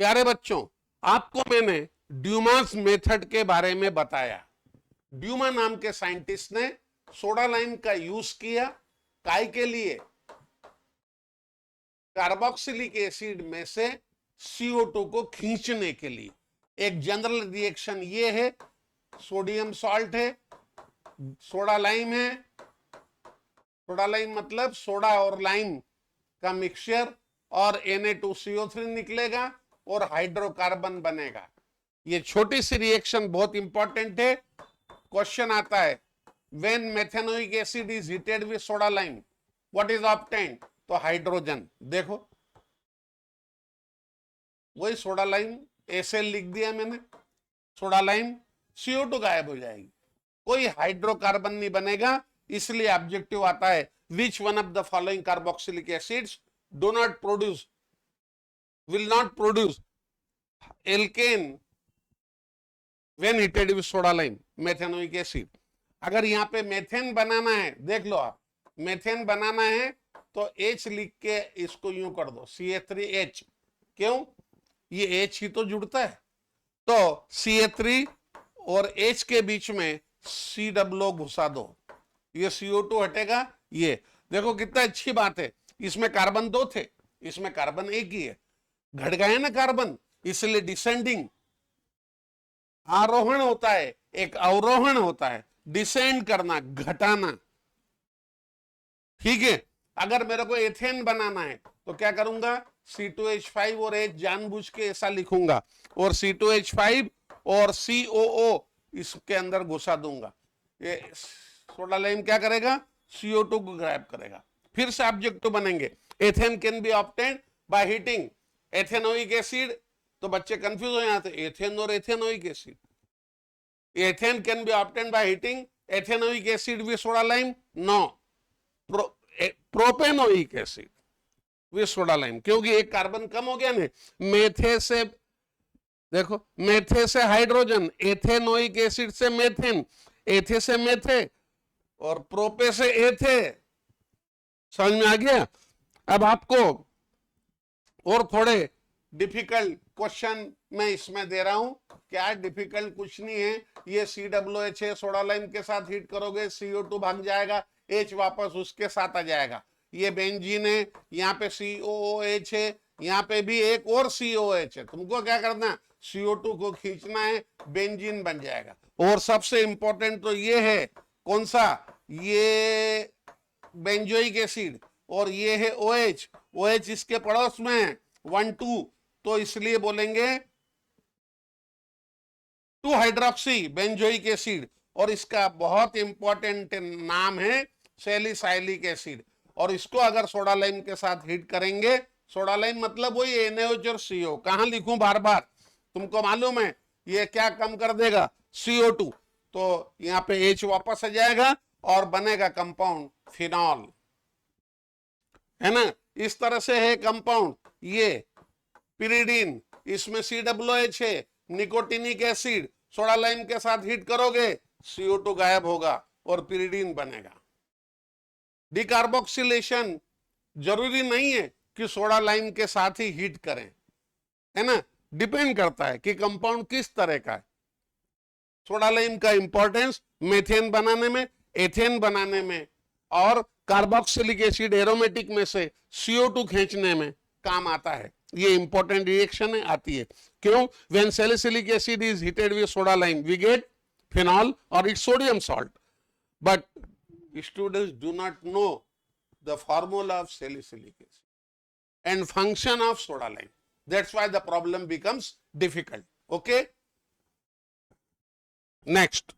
प्यारे बच्चों, आपको मैंने ड्यूमास मेथड के बारे में बताया। ड्यूमा नाम के साइंटिस्ट ने सोडा लाइम का यूज किया काय के लिए? कार्बोक्सिलिक एसिड में से CO2 को खींचने के लिए। एक जनरल रिएक्शन ये है, सोडियम सॉल्ट है, सोडा लाइम है, सोडा लाइम मतलब सोडा और लाइम का मिक्सचर, और Na2CO3 निकलेगा और हाइड्रोकार्बन बनेगा। ये छोटी सी रिएक्शन बहुत इंपॉर्टेंट है। क्वेश्चन आता है, when methanoic acid is heated with soda lime what is obtained? तो हाइड्रोजन। देखो वही सोडा लाइम, एसएल लिख दिया मैंने, सोडा लाइम, CO2 गायब हो जाएगी, कोई हाइड्रोकार्बन नहीं बनेगा। इसलिए ऑब्जेक्टिव आता है, which one of the following carboxylic acids do not produce, will not produce alkane when heated with soda lime? Methanoic acid. अगर यहाँ पे मेथेन बनाना है, देख लो आप, मेथेन बनाना है तो H लिख के इसको यूं कर दो, CH3H। क्यों? ये H ही तो जुड़ता है, तो CH3 और H के बीच में COO घुसा दो, ये CO2 हटेगा। ये देखो कितना अच्छी बात है, इसमें कार्बन 2 थे, इसमें कार्बन 1 ही है, घट गए ना कार्बन, इसलिए डिसेंडिंग, आरोहण होता है, एक अवरोहण होता है, डिसेंड करना, घटाना। ठीक है। अगर मेरे को एथेन बनाना है तो क्या करूंगा? C2H5 और H जानबूझ के ऐसा लिखूंगा, और C2H5 और COO इसके अंदर घुसा दूंगा। ये सोडा लाइम क्या करेगा? CO2 को ग्रैब करेगा। फिर से ऑब्जेक्टिव बनेंगे, ethane can be obtained by heating ethanoic acid. तो बच्चे कंफ्यूज हो जाते, एथेन और ethanoic acid. Ethane can be obtained by heating ethanoic acid with soda lime? No, propanoic acid with soda lime, क्योंकि एक कार्बन कम हो गया ना। मेथे से देखो, मेथे से हाइड्रोजन, एथेनोइक एसिड से मेथेन, एथे से मेथे, और प्रोपे से एथे। समझ में आ गया? अब आपको और थोड़े डिफिकल्ट क्वेश्चन मैं इसमें दे रहा हूं। क्या डिफिकल्ट कुछ नहीं है, ये COOH है, सोडा लाइम के साथ हीट करोगे CO2 भाग जाएगा, H वापस उसके साथ आ जाएगा। ये बेंजीन है, यहाँ पे COOH है, यहाँ पे भी एक और COOH है। तुमको क्या करना है? CO2 को खींचना है, बेंजीन बन जाएगा। और सबसे इंपॉर्टेंट तो ये है, कौन सा? ये बेंजोइक एसिड, और ये है OH। OH इसके पड़ोस में है 1 2, तो इसलिए बोलेंगे 2 हाइड्रोक्सी बेंजोइक एसिड, और इसका बहुत इंपॉर्टेंट नाम है सैलिसाइलिक एसिड। और इसको अगर सोडा लाइम के साथ हीट करेंगे, सोडा लाइम मतलब वही NaOH और CO। कहां लिखूं बार बार? तुमको मालूम है ये क्या कम कर देगा? CO2। तो यहां पे H वापस आ जाएगा और बनेगा कंपाउंड फिनॉल, है ना। इस तरह से है कंपाउंड। ये पिरिडीन, इसमें COOH है, निकोटिनिक एसिड, सोडा लाइम के साथ हीट करोगे CO2 गायब होगा और पिरिडीन बनेगा। डिकार्बोक्सिलेशन जरूरी नहीं है कि सोडा लाइम के साथ ही हीट करें, है ना, डिपेंड करता है कि कंपाउंड किस तरह का है। सोडा लाइम का इंपॉर्टेंस मेथेन बनाने में, एथेन बनाने में, और कार्बोक्सिलिक एसिड एरोमेटिक में से CO2 खींचने में काम आता है। ये इंपॉर्टेंट रिएक्शन है, आती है। क्यों? When salicylic acid is heated with soda lime we get phenol और its sodium salt, but students do not know the formula of salicylic acid and function of soda lime. That's why the problem becomes difficult. Okay? Next.